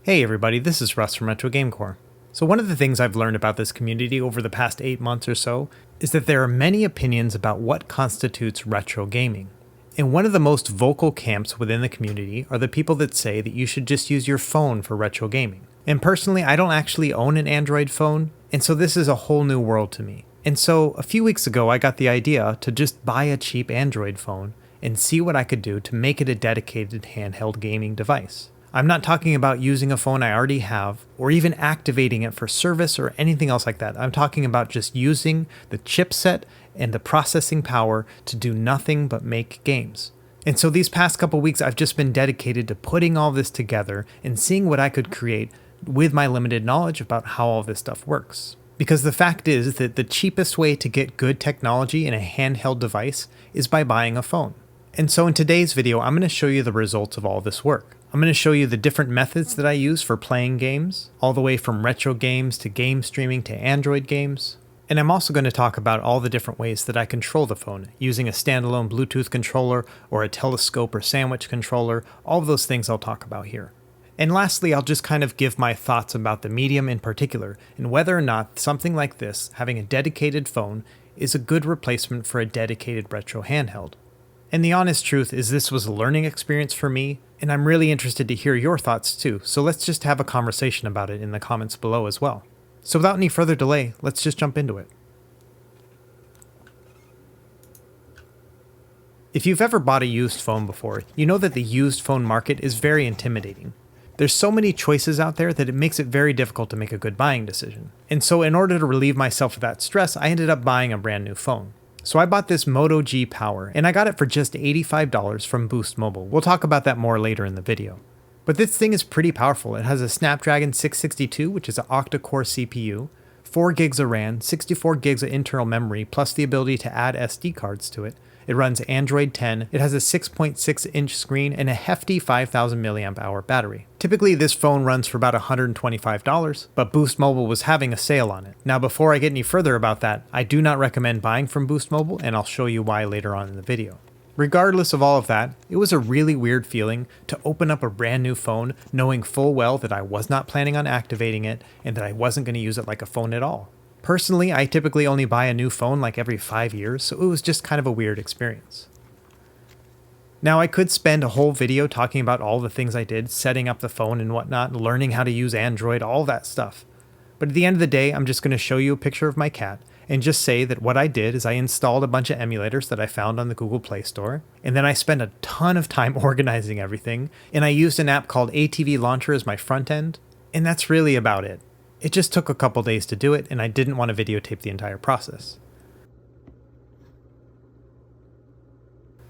Hey everybody, this is Russ from RetroGamecore. So one of the things I've learned about this community over the past 8 months or so is that there are many opinions about what constitutes retro gaming. And one of the most vocal camps within the community are the people that say that you should just use your phone for retro gaming. And personally, I don't actually own an Android phone, and so this is a whole new world to me. And so a few weeks ago I got the idea to just buy a cheap Android phone and see what I could do to make it a dedicated handheld gaming device. I'm not talking about using a phone I already have, or even activating it for service or anything else like that. I'm talking about just using the chipset and the processing power to do nothing but make games. And so these past couple weeks I've just been dedicated to putting all this together and seeing what I could create with my limited knowledge about how all this stuff works. Because the fact is that the cheapest way to get good technology in a handheld device is by buying a phone. And so in today's video, I'm going to show you the results of all this work. I'm going to show you the different methods that I use for playing games, all the way from retro games to game streaming to Android games. And I'm also going to talk about all the different ways that I control the phone, using a standalone Bluetooth controller or a telescope or sandwich controller. All of those things I'll talk about here. And lastly, I'll just kind of give my thoughts about the medium in particular, and whether or not something like this, having a dedicated phone, is a good replacement for a dedicated retro handheld. And the honest truth is this was a learning experience for me, and I'm really interested to hear your thoughts too, so let's just have a conversation about it in the comments below as well. So without any further delay, let's just jump into it. If you've ever bought a used phone before, you know that the used phone market is very intimidating. There's so many choices out there that it makes it very difficult to make a good buying decision. And so in order to relieve myself of that stress, I ended up buying a brand new phone. So I bought this Moto G Power, and I got it for just $85 from Boost Mobile. We'll talk about that more later in the video. But this thing is pretty powerful. It has a Snapdragon 662, which is an octa-core CPU, 4 gigs of RAM, 64 gigs of internal memory, plus the ability to add SD cards to it. It runs Android 10, it has a 6.6-inch screen, and a hefty 5,000 mAh battery. Typically this phone runs for about $125, but Boost Mobile was having a sale on it. Now before I get any further about that, I do not recommend buying from Boost Mobile, and I'll show you why later on in the video. Regardless of all of that, it was a really weird feeling to open up a brand new phone knowing full well that I was not planning on activating it, and that I wasn't going to use it like a phone at all. Personally, I typically only buy a new phone like every 5 years, so it was just kind of a weird experience. Now I could spend a whole video talking about all the things I did, setting up the phone and whatnot, learning how to use Android, all that stuff. But at the end of the day, I'm just going to show you a picture of my cat, and just say that what I did is I installed a bunch of emulators that I found on the Google Play Store, and then I spent a ton of time organizing everything, and I used an app called ATV Launcher as my front end, and that's really about it. It just took a couple days to do it, and I didn't want to videotape the entire process.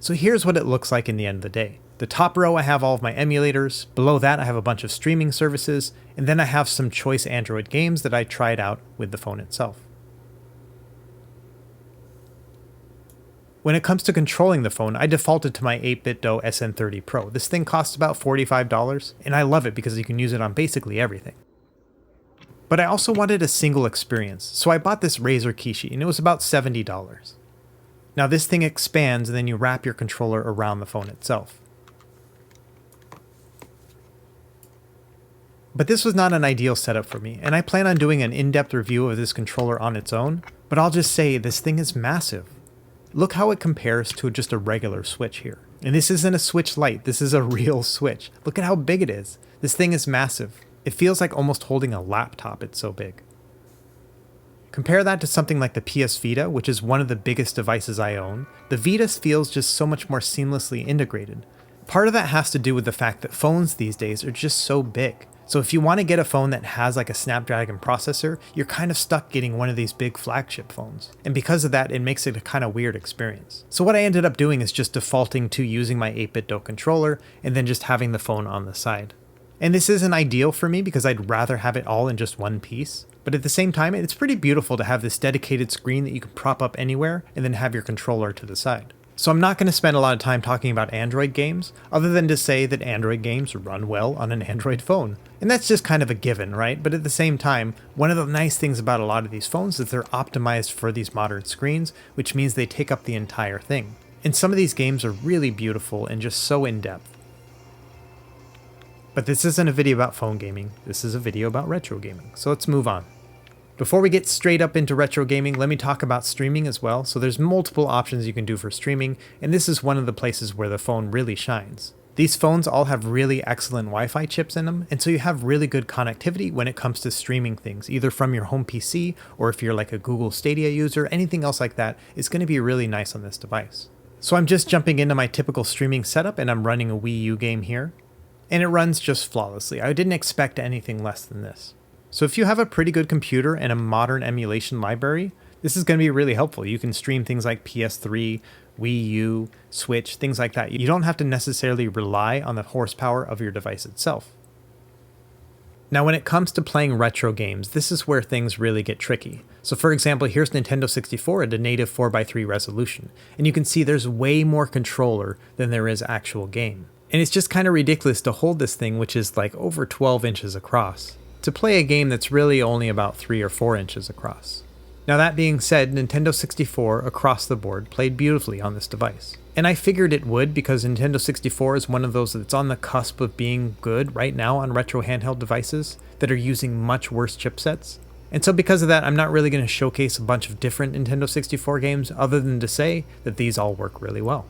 So here's what it looks like in the end of the day. The top row I have all of my emulators, below that I have a bunch of streaming services, and then I have some choice Android games that I tried out with the phone itself. When it comes to controlling the phone, I defaulted to my 8BitDo SN30 Pro. This thing costs about $45, and I love it because you can use it on basically everything. But I also wanted a single experience, so I bought this Razer Kishi, and it was about $70. Now this thing expands, and then you wrap your controller around the phone itself. But this was not an ideal setup for me, and I plan on doing an in-depth review of this controller on its own, but I'll just say this thing is massive. Look how it compares to just a regular Switch here. And this isn't a Switch Lite, this is a real Switch. Look at how big it is. This thing is massive. It feels like almost holding a laptop, it's so big. Compare that to something like the PS Vita, which is one of the biggest devices I own. The Vita feels just so much more seamlessly integrated. Part of that has to do with the fact that phones these days are just so big. So if you want to get a phone that has like a Snapdragon processor, you're kind of stuck getting one of these big flagship phones. And because of that, it makes it a kind of weird experience. So what I ended up doing is just defaulting to using my 8BitDo controller and then just having the phone on the side. And this isn't ideal for me because I'd rather have it all in just one piece. But at the same time, it's pretty beautiful to have this dedicated screen that you can prop up anywhere and then have your controller to the side. So I'm not going to spend a lot of time talking about Android games, other than to say that Android games run well on an Android phone. And that's just kind of a given, right? But at the same time, one of the nice things about a lot of these phones is they're optimized for these modern screens, which means they take up the entire thing. And some of these games are really beautiful and just so in-depth. But this isn't a video about phone gaming, this is a video about retro gaming, so let's move on. Before we get straight up into retro gaming, let me talk about streaming as well. So there's multiple options you can do for streaming, and this is one of the places where the phone really shines. These phones all have really excellent Wi-Fi chips in them, and so you have really good connectivity when it comes to streaming things, either from your home PC, or if you're like a Google Stadia user, anything else like that is going to be really nice on this device. So I'm just jumping into my typical streaming setup, and I'm running a Wii U game here, and it runs just flawlessly. I didn't expect anything less than this. So if you have a pretty good computer and a modern emulation library, this is going to be really helpful. You can stream things like PS3, Wii U, Switch, things like that. You don't have to necessarily rely on the horsepower of your device itself. Now when it comes to playing retro games, this is where things really get tricky. So for example, here's Nintendo 64 at a native 4:3 resolution, and you can see there's way more controller than there is actual game. And it's just kind of ridiculous to hold this thing, which is like over 12 inches across, to play a game that's really only about 3 or 4 inches across. Now that being said, Nintendo 64 across the board played beautifully on this device. And I figured it would because Nintendo 64 is one of those that's on the cusp of being good right now on retro handheld devices that are using much worse chipsets. And so because of that, I'm not really going to showcase a bunch of different Nintendo 64 games other than to say that these all work really well.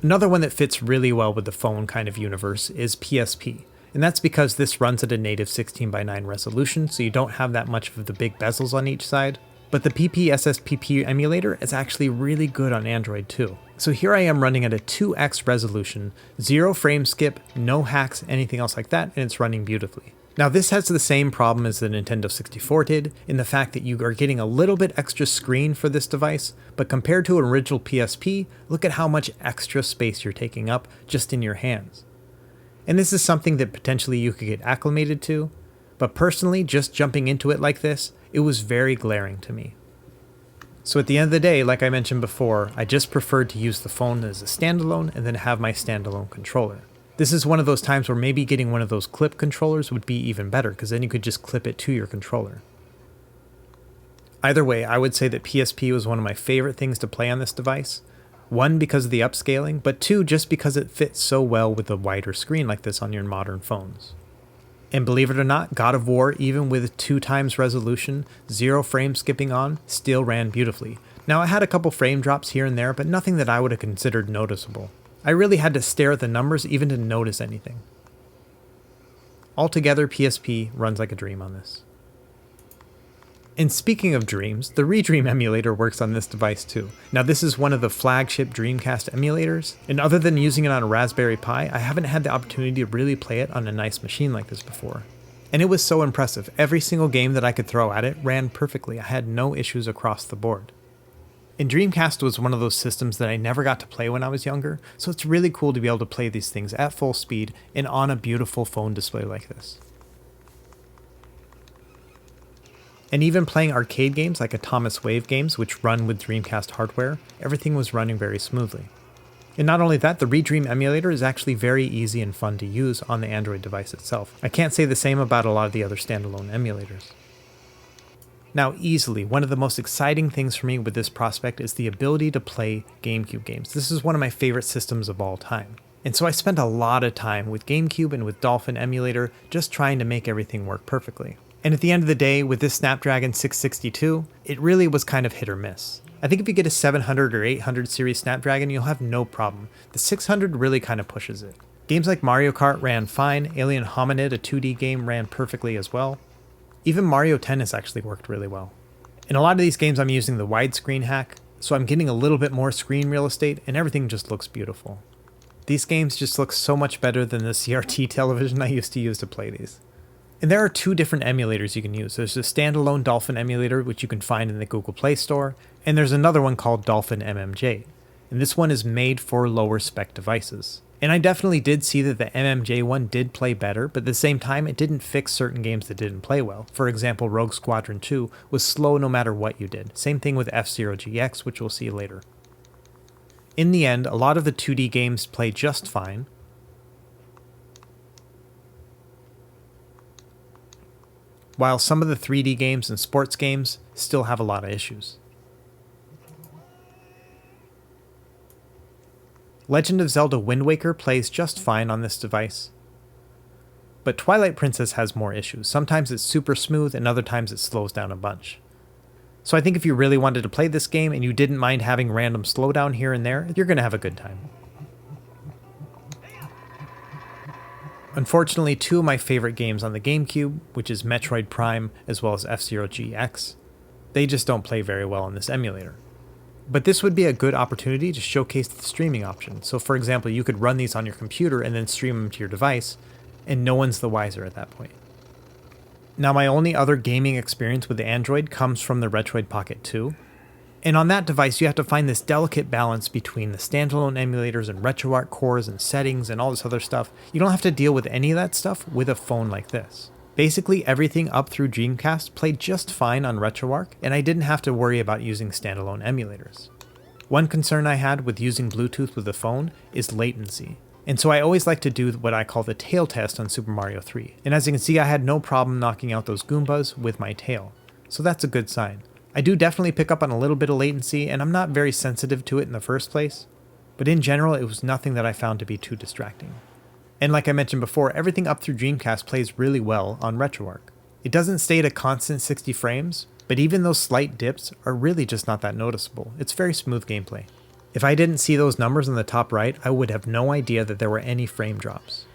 Another one that fits really well with the phone kind of universe is PSP. And that's because this runs at a native 16:9 resolution, so you don't have that much of the big bezels on each side. But the PPSSPP emulator is actually really good on Android too. So here I am running at a 2x resolution, 0 frame skip, no hacks, anything else like that, and it's running beautifully. Now this has the same problem as the Nintendo 64 did, in the fact that you are getting a little bit extra screen for this device, but compared to an original PSP, look at how much extra space you're taking up just in your hands. And this is something that potentially you could get acclimated to, but personally, just jumping into it like this, it was very glaring to me. So at the end of the day, like I mentioned before, I just preferred to use the phone as a standalone and then have my standalone controller. This is one of those times where maybe getting one of those clip controllers would be even better, because then you could just clip it to your controller. Either way, I would say that PSP was one of my favorite things to play on this device. 1, because of the upscaling, but 2, just because it fits so well with a wider screen like this on your modern phones. And believe it or not, God of War, even with 2x resolution, 0 frame skipping on, still ran beautifully. Now I had a couple frame drops here and there, but nothing that I would have considered noticeable. I really had to stare at the numbers even to notice anything. Altogether, PSP runs like a dream on this. And speaking of dreams, the ReDream emulator works on this device too. Now this is one of the flagship Dreamcast emulators, and other than using it on a Raspberry Pi, I haven't had the opportunity to really play it on a nice machine like this before. And it was so impressive. Every single game that I could throw at it ran perfectly. I had no issues across the board. And Dreamcast was one of those systems that I never got to play when I was younger, so it's really cool to be able to play these things at full speed and on a beautiful phone display like this. And even playing arcade games like Atomic Wave games, which run with Dreamcast hardware, everything was running very smoothly. And not only that, the ReDream emulator is actually very easy and fun to use on the Android device itself. I can't say the same about a lot of the other standalone emulators. Now easily, one of the most exciting things for me with this prospect is the ability to play Gamecube games. This is one of my favorite systems of all time. And so I spent a lot of time with Gamecube and with Dolphin emulator just trying to make everything work perfectly. And at the end of the day, with this Snapdragon 662, it really was kind of hit or miss. I think if you get a 700 or 800 series Snapdragon, you'll have no problem. The 600 really kind of pushes it. Games like Mario Kart ran fine, Alien Hominid, a 2D game, ran perfectly as well. Even Mario Tennis actually worked really well. In a lot of these games I'm using the widescreen hack, so I'm getting a little bit more screen real estate and everything just looks beautiful. These games just look so much better than the CRT television I used to use to play these. And there are 2 different emulators you can use. There's a standalone Dolphin emulator, which you can find in the Google Play Store, and there's another one called Dolphin MMJ. And this one is made for lower spec devices. And I definitely did see that the MMJ one did play better, but at the same time it didn't fix certain games that didn't play well. For example, Rogue Squadron 2 was slow no matter what you did. Same thing with F-Zero GX, which we'll see later. In the end, a lot of the 2D games play just fine, while some of the 3D games and sports games still have a lot of issues. Legend of Zelda Wind Waker plays just fine on this device. but Twilight Princess has more issues. Sometimes it's super smooth and other times it slows down a bunch. So I think if you really wanted to play this game and you didn't mind having random slowdown here and there, you're going to have a good time. Unfortunately, two of my favorite games on the Gamecube, which is Metroid Prime as well as F-Zero GX, they just don't play very well on this emulator. But this would be a good opportunity to showcase the streaming option. So for example, you could run these on your computer and then stream them to your device, and no one's the wiser at that point. Now my only other gaming experience with the Android comes from the Retroid Pocket 2. And on that device, you have to find this delicate balance between the standalone emulators and RetroArch cores and settings and all this other stuff. You don't have to deal with any of that stuff with a phone like this. Basically, everything up through Dreamcast played just fine on RetroArch, and I didn't have to worry about using standalone emulators. One concern I had with using Bluetooth with the phone is latency. And so I always like to do what I call the tail test on Super Mario 3. And as you can see, I had no problem knocking out those Goombas with my tail. So that's a good sign. I do definitely pick up on a little bit of latency, and I'm not very sensitive to it in the first place, but in general it was nothing that I found to be too distracting. And like I mentioned before, everything up through Dreamcast plays really well on RetroArch. It doesn't stay at a constant 60 frames, but even those slight dips are really just not that noticeable. It's very smooth gameplay. If I didn't see those numbers on the top right, I would have no idea that there were any frame drops.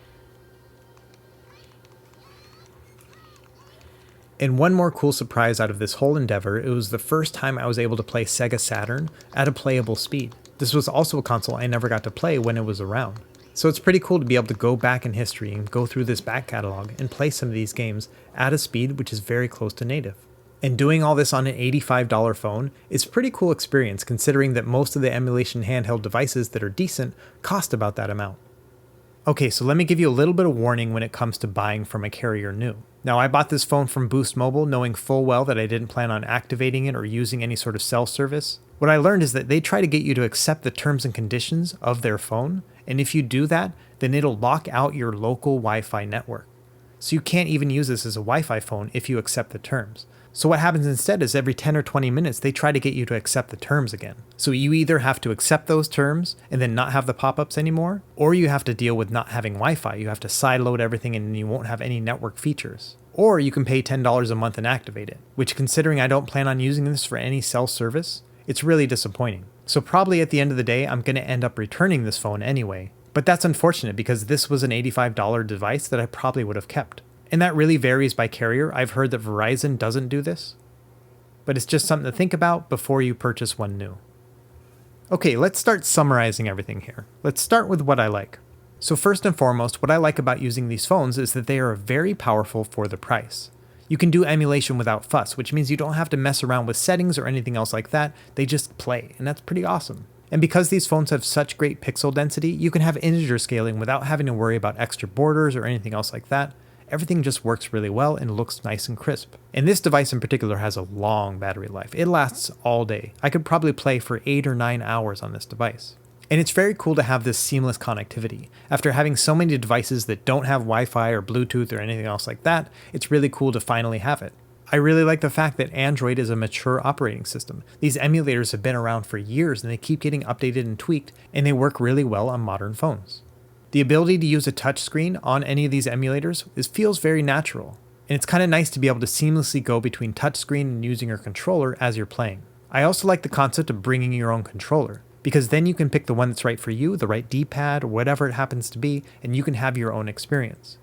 And one more cool surprise out of this whole endeavor, it was the first time I was able to play Sega Saturn at a playable speed. This was also a console I never got to play when it was around. So it's pretty cool to be able to go back in history and go through this back catalog and play some of these games at a speed which is very close to native. And doing all this on an $85 phone is a pretty cool experience considering that most of the emulation handheld devices that are decent cost about that amount. Okay, so let me give you a little bit of warning when it comes to buying from a carrier new. Now, I bought this phone from Boost Mobile knowing full well that I didn't plan on activating it or using any sort of cell service. What I learned is that they try to get you to accept the terms and conditions of their phone, and if you do that, then it'll lock out your local Wi-Fi network. So you can't even use this as a Wi-Fi phone if you accept the terms. So what happens instead is every 10 or 20 minutes, they try to get you to accept the terms again. So you either have to accept those terms and then not have the pop-ups anymore, or you have to deal with not having Wi-Fi. You have to sideload everything and you won't have any network features. Or you can pay $10 a month and activate it, which considering I don't plan on using this for any cell service, it's really disappointing. So probably at the end of the day, I'm going to end up returning this phone anyway. But that's unfortunate because this was an $85 device that I probably would have kept. And that really varies by carrier. I've heard that Verizon doesn't do this, but it's just something to think about before you purchase one new. Okay, let's start summarizing everything here. Let's start with what I like. So first and foremost, what I like about using these phones is that they are very powerful for the price. You can do emulation without fuss, which means you don't have to mess around with settings or anything else like that. They just play, and that's pretty awesome. And because these phones have such great pixel density, you can have integer scaling without having to worry about extra borders or anything else like that. Everything just works really well and looks nice and crisp. And this device in particular has a long battery life. It lasts all day. I could probably play for 8 or 9 hours on this device. And it's very cool to have this seamless connectivity. After having so many devices that don't have Wi-Fi or Bluetooth or anything else like that, it's really cool to finally have it. I really like the fact that Android is a mature operating system. These emulators have been around for years and they keep getting updated and tweaked, and they work really well on modern phones. The ability to use a touchscreen on any of these emulators feels very natural, and it's kind of nice to be able to seamlessly go between touchscreen and using your controller as you're playing. I also like the concept of bringing your own controller, because then you can pick the one that's right for you, the right D-pad or whatever it happens to be, and you can have your own experience.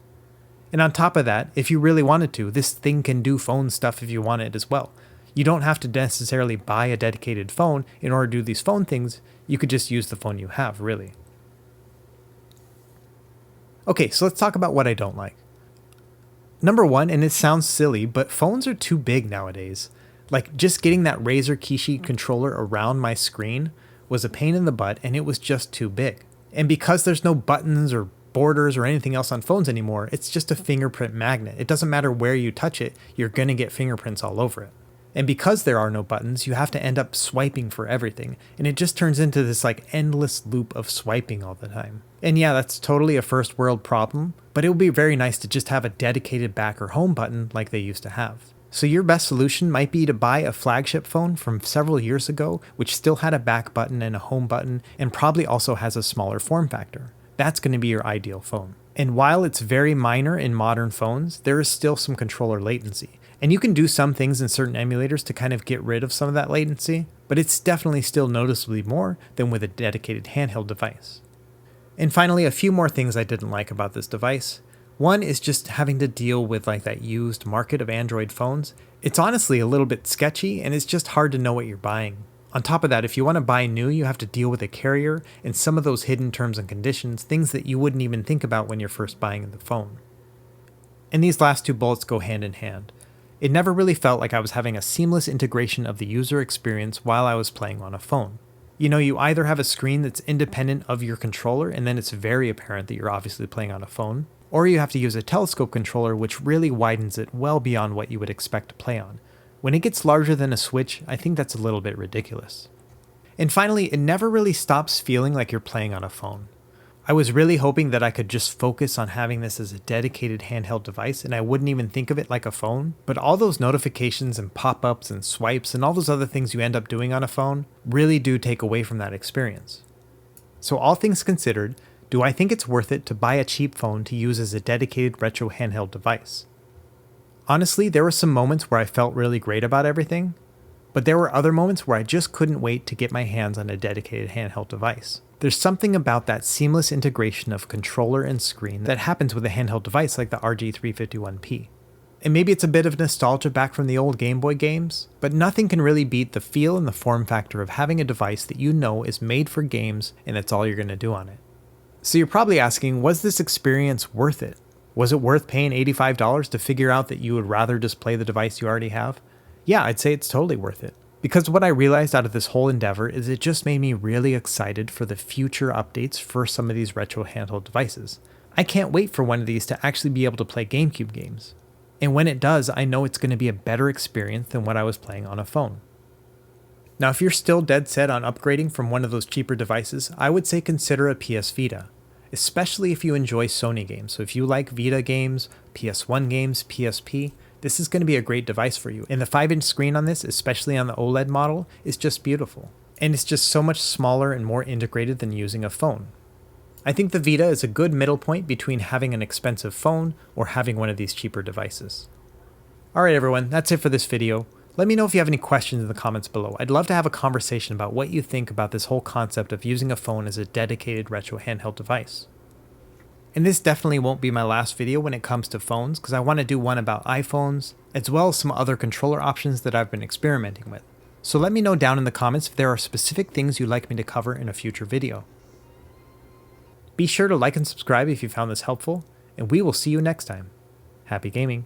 And on top of that, if you really wanted to, this thing can do phone stuff if you want it as well. You don't have to necessarily buy a dedicated phone in order to do these phone things. You could just use the phone you have, really. Okay, so let's talk about what I don't like. Number one, and it sounds silly, but phones are too big nowadays. Like, just getting that Razer Kishi controller around my screen was a pain in the butt, and it was just too big. And because there's no buttons or borders or anything else on phones anymore, it's just a fingerprint magnet. It doesn't matter where you touch it, you're going to get fingerprints all over it. And because there are no buttons, you have to end up swiping for everything. And it just turns into this like endless loop of swiping all the time. And yeah, that's totally a first world problem, but it would be very nice to just have a dedicated back or home button like they used to have. So your best solution might be to buy a flagship phone from several years ago, which still had a back button and a home button, and probably also has a smaller form factor. That's going to be your ideal phone. And while it's very minor in modern phones, there is still some controller latency. And you can do some things in certain emulators to kind of get rid of some of that latency, but it's definitely still noticeably more than with a dedicated handheld device. And finally, a few more things I didn't like about this device. One is just having to deal with like that used market of Android phones. It's honestly a little bit sketchy and it's just hard to know what you're buying. On top of that, if you want to buy new, you have to deal with a carrier and some of those hidden terms and conditions, things that you wouldn't even think about when you're first buying the phone. And these last two bullets go hand in hand. It never really felt like I was having a seamless integration of the user experience while I was playing on a phone. You know, you either have a screen that's independent of your controller and then it's very apparent that you're obviously playing on a phone, or you have to use a telescope controller which really widens it well beyond what you would expect to play on. When it gets larger than a Switch, I think that's a little bit ridiculous. And finally, it never really stops feeling like you're playing on a phone. I was really hoping that I could just focus on having this as a dedicated handheld device and I wouldn't even think of it like a phone, but all those notifications and pop-ups and swipes and all those other things you end up doing on a phone really do take away from that experience. So all things considered, do I think it's worth it to buy a cheap phone to use as a dedicated retro handheld device? Honestly, there were some moments where I felt really great about everything, but there were other moments where I just couldn't wait to get my hands on a dedicated handheld device. There's something about that seamless integration of controller and screen that happens with a handheld device like the RG351P. And maybe it's a bit of nostalgia back from the old Game Boy games, but nothing can really beat the feel and the form factor of having a device that you know is made for games and that's all you're going to do on it. So you're probably asking, was this experience worth it? Was it worth paying $85 to figure out that you would rather just play the device you already have? Yeah, I'd say it's totally worth it. Because what I realized out of this whole endeavor is it just made me really excited for the future updates for some of these retro handheld devices. I can't wait for one of these to actually be able to play Gamecube games. And when it does, I know it's going to be a better experience than what I was playing on a phone. Now, if you're still dead set on upgrading from one of those cheaper devices, I would say consider a PS Vita, especially if you enjoy Sony games. So if you like Vita games, PS1 games, PSP, this is going to be a great device for you. And the 5-inch screen on this, especially on the OLED model, is just beautiful. And it's just so much smaller and more integrated than using a phone. I think the Vita is a good middle point between having an expensive phone or having one of these cheaper devices. Alright everyone, that's it for this video. Let me know if you have any questions in the comments below. I'd love to have a conversation about what you think about this whole concept of using a phone as a dedicated retro handheld device. And this definitely won't be my last video when it comes to phones, because I want to do one about iPhones, as well as some other controller options that I've been experimenting with. So let me know down in the comments if there are specific things you'd like me to cover in a future video. Be sure to like and subscribe if you found this helpful, and we will see you next time. Happy gaming!